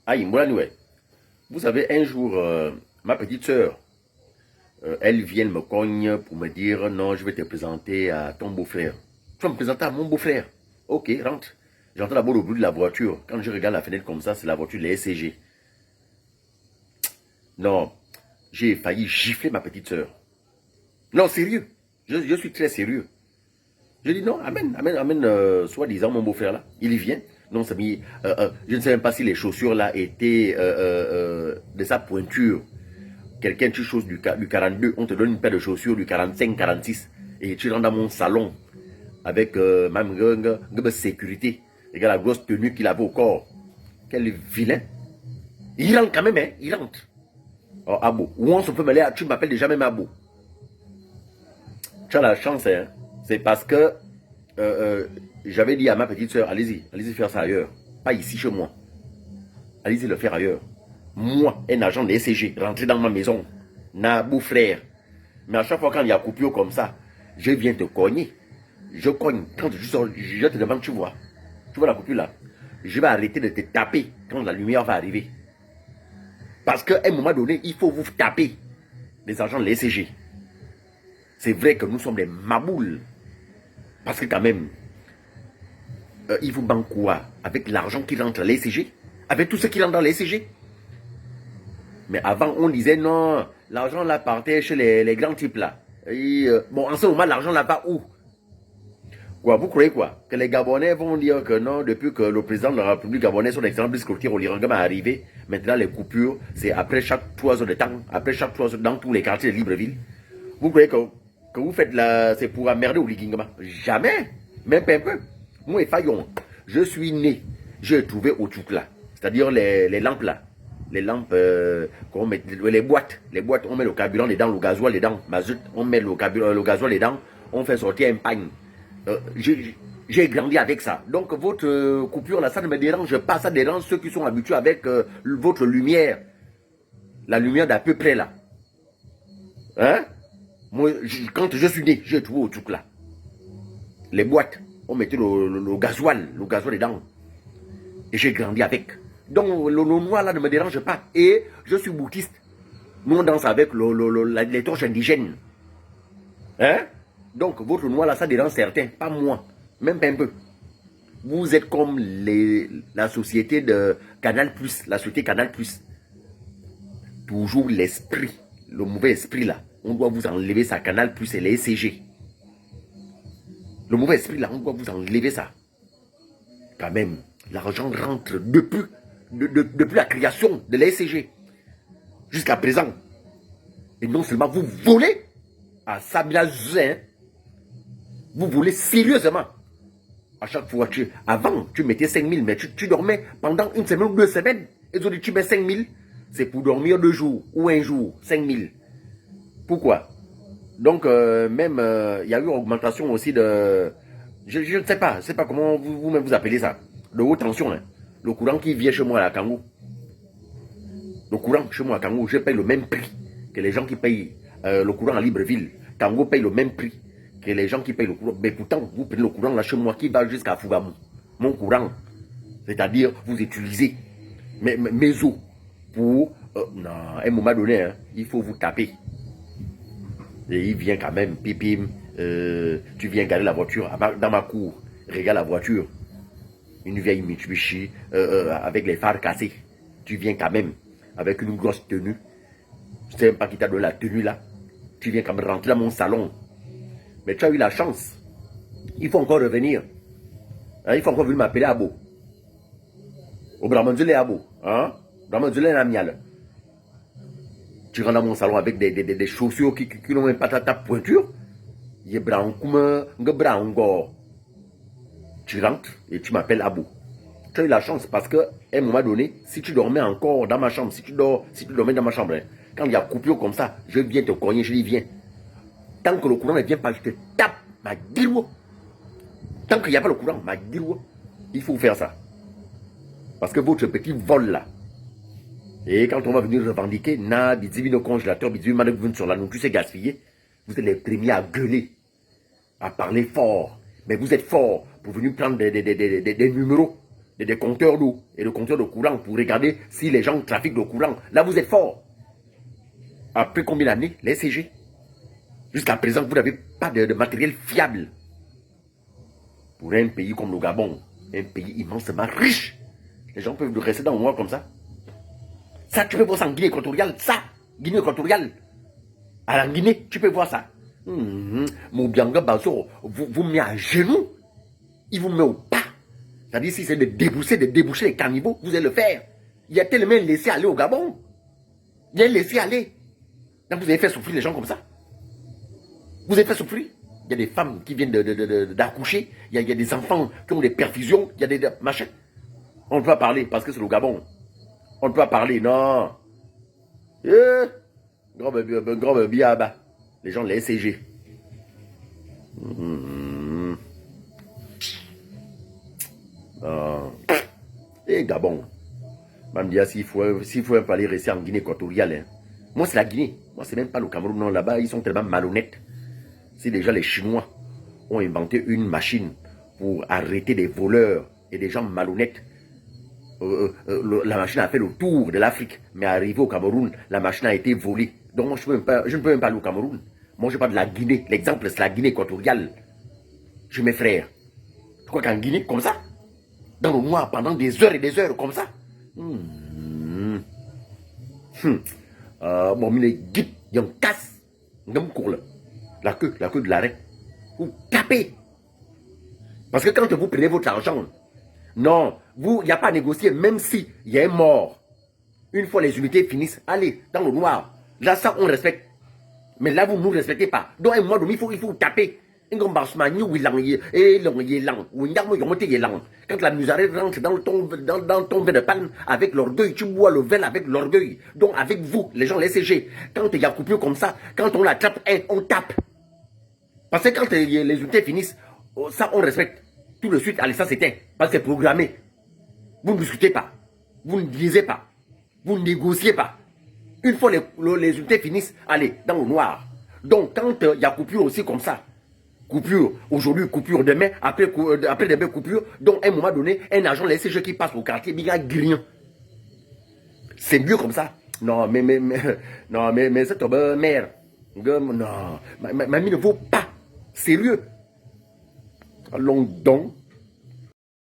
Aïe, Moulani, ouais. Vous savez, un jour, ma petite sœur, elle vient me cogne pour me dire non, je vais te présenter à ton beau-frère. Tu vas me présenter à mon beau-frère. Ok, rentre. J'entends d'abord le bruit de la voiture. Quand je regarde la fenêtre comme ça, c'est la voiture de la SCG. Non, j'ai failli gifler ma petite sœur. Non, sérieux. Je suis très sérieux. Je dis non, amène, amène, amène, soi-disant mon beau-frère là. Il y vient. Non, ça mis, je ne sais même pas si les chaussures là étaient de sa pointure. Quelqu'un, tu choses du 42, on te donne une paire de chaussures du 45, 46. Et tu rentres dans mon salon avec ma sécurité. Regarde la grosse tenue qu'il avait au corps. Quel vilain. Il rentre quand même, hein, il rentre. Oh, Abo. Où on se peut mêler, tu m'appelles déjà même Abo. Tu as la chance, hein. C'est parce que j'avais dit à ma petite soeur, allez-y faire ça ailleurs. Pas ici chez moi. Allez-y le faire ailleurs. Moi, un agent de SCG, rentrer dans ma maison, Nabou frère. Mais à chaque fois quand il y a coupure comme ça, je viens te cogner. Je cogne. Quand je sors, je te demande, tu vois la coupure là. Je vais arrêter de te taper quand la lumière va arriver. Parce qu'à un moment donné, il faut vous taper, les agents de l'SCG. C'est vrai que nous sommes des maboules. Parce que quand même, il vous banque quoi avec l'argent qui rentre à l'ECG, avec tout ce qui rentre dans l'ECG. Mais avant, on disait non, l'argent là partait chez les grands types là. Et, bon, en ce moment, l'argent là va où? Quoi, vous croyez quoi? Que les Gabonais vont dire que non, depuis que le président de la République gabonaise, son excellence Brice Cloutier Olirangam est arrivé, maintenant les coupures, c'est après chaque 3 heures de temps, après chaque 3 heures dans tous les quartiers de Libreville. Vous croyez que vous faites là, c'est pour emmerder au Ligingama? Jamais, même pas un peu. Moi et Fayon, je suis né, j'ai trouvé au Tchoukla, c'est-à-dire les lampes là, les lampes qu'on met, les boîtes, on met le carburant dedans, le gasoil dedans, mazout, on met le gasoil dedans, on fait sortir un pagne. J'ai grandi avec ça. Donc votre coupure là, ça ne me dérange pas, ça dérange ceux qui sont habitués avec votre lumière, la lumière d'à peu près là. Hein? Moi, quand je suis né, j'ai trouvé au truc là. Les boîtes, on mettait le gasoil dedans. Et j'ai grandi avec. Donc le noir là ne me dérange pas. Et je suis bouddhiste. Nous on danse avec les torches indigènes. Hein? Donc votre noir là, ça dérange certains, pas moi. Même pas un peu. Vous êtes comme la société de Canal+, la société Canal+. Toujours l'esprit, le mauvais esprit là. On doit vous enlever ça, Canal+, et les SCG. Le mauvais esprit là, on doit vous enlever ça. Quand même, l'argent rentre depuis la création de la SCG jusqu'à présent. Et non seulement vous volez à Samia Zouin, vous volez sérieusement. À chaque fois, avant, tu mettais 5 000, mais tu dormais pendant une semaine ou 2 semaines. Et aujourd'hui, tu mets 5 000, c'est pour dormir 2 jours ou 1 jour, 5 000. Pourquoi? Donc, même, il y a eu une augmentation aussi de... Je ne sais pas comment vous-même vous appelez ça. De haute tension, hein. Le courant qui vient chez moi à Kangou. Le courant chez moi à Kangou, je paye le même prix que les gens qui payent le courant à Libreville. Kangou paye le même prix que les gens qui payent le courant. Mais pourtant, vous prenez le courant là chez moi qui va jusqu'à Fougamou. Mon courant. C'est-à-dire, vous utilisez mes eaux pour... non, à un moment donné, hein, il faut vous taper. Et il vient quand même, pipim, tu viens garer la voiture dans ma cour. Regarde la voiture. Une vieille Mitsubishi avec les phares cassés. Tu viens quand même avec une grosse tenue. Je ne sais même pas qui t'a donné la tenue là. Tu viens quand même rentrer dans mon salon. Mais tu as eu la chance. Il faut encore revenir. Hein, il faut encore venir m'appeler Abo. Au Bramanzule Abo. Hein? Bramanzule Namial. Tu rentres dans mon salon avec des chaussures qui n'ont même pas ta pointure. Tu rentres et tu m'appelles Abo. Tu as eu la chance parce qu'à un moment donné, si tu dormais encore dans ma chambre, si tu dormais dans ma chambre, hein, quand il y a coupure comme ça, je viens te cogner, je dis viens. Tant que le courant ne vient pas, je te tape ma guilou. Tant qu'il n'y a pas le courant, ma guilou, il faut faire ça. Parce que votre petit vol là, et quand on va venir revendiquer, na, bizivino congélateur, bizivino manœuvre sur la nourriture, c'est gaspillé, vous êtes les premiers à gueuler, à parler fort. Mais vous êtes fort pour venir prendre des numéros des compteurs d'eau et de compteurs de courant pour regarder si les gens trafiquent le courant. Là, vous êtes fort. Après combien d'années, les SCG? Jusqu'à présent, vous n'avez pas de matériel fiable. Pour un pays comme le Gabon, un pays immensement riche, les gens peuvent rester dans le noir comme ça. Ça, tu peux voir ça en Guinée équatoriale. Ça, Guinée équatoriale. À la Guinée, tu peux voir ça. Mobianga Bazo vous met à genoux. Il vous met au pas. C'est-à-dire, si c'est de déboucher les cannibaux, vous allez le faire. Il y a tellement laissé aller au Gabon. Il y a laissé aller. Donc vous avez fait souffrir les gens comme ça. Vous avez fait souffrir. Il y a des femmes qui viennent d'accoucher. Il y a des enfants qui ont des perfusions. Il y a des machins. On ne peut pas parler parce que c'est le Gabon. On ne peut pas parler, non. Grand bébé là-bas. Les gens, les SCG. Et Gabon. Va me dire s'il faut un peu aller rester en Guinée équatoriale. Hein. Moi, c'est la Guinée. Moi, c'est même pas le Cameroun. Non, là-bas, ils sont tellement malhonnêtes. Si déjà les Chinois ont inventé une machine pour arrêter des voleurs et des gens malhonnêtes, la machine a fait le tour de l'Afrique, mais arrivé au Cameroun, la machine a été volée. Donc moi, je ne peux même pas aller au Cameroun. Moi, je parle de la Guinée. L'exemple, c'est la Guinée équatoriale. Je mes frères. Je crois qu'en Guinée, comme ça, dans le noir, pendant des heures et des heures, comme ça. Bon, mais les guides, ils ont casse. Ils ont cours là. La queue de l'arrêt. Vous tapez. Parce que quand vous prenez votre argent, non, il n'y a pas à négocier, même s'il y a un mort. Une fois les unités finissent, allez, dans le noir. Là, ça, on respecte. Mais là, vous ne nous respectez pas. Donc, à un moment donné, il faut taper. Quand la musarée rentre dans ton verre de palme avec l'orgueil, tu bois le verre avec l'orgueil. Donc, avec vous, les gens, les CG, quand il y a coupure comme ça, quand on l'attrape, on tape. Parce que quand les unités finissent, ça, on respecte. Tout de suite, allez, ça s'éteint. Parce que c'est programmé. Vous ne discutez pas. Vous ne lisez pas. Vous ne négociez pas. Une fois les unités finissent, allez, dans le noir. Donc, quand il y a coupure aussi comme ça, coupure aujourd'hui, coupure demain, après demain, coupure, donc à un moment donné, un agent, les CG qui passe au quartier, il y a grillon. C'est mieux comme ça. Non, mais cette mère, non, mamie ne vaut pas. Sérieux. Allons donc.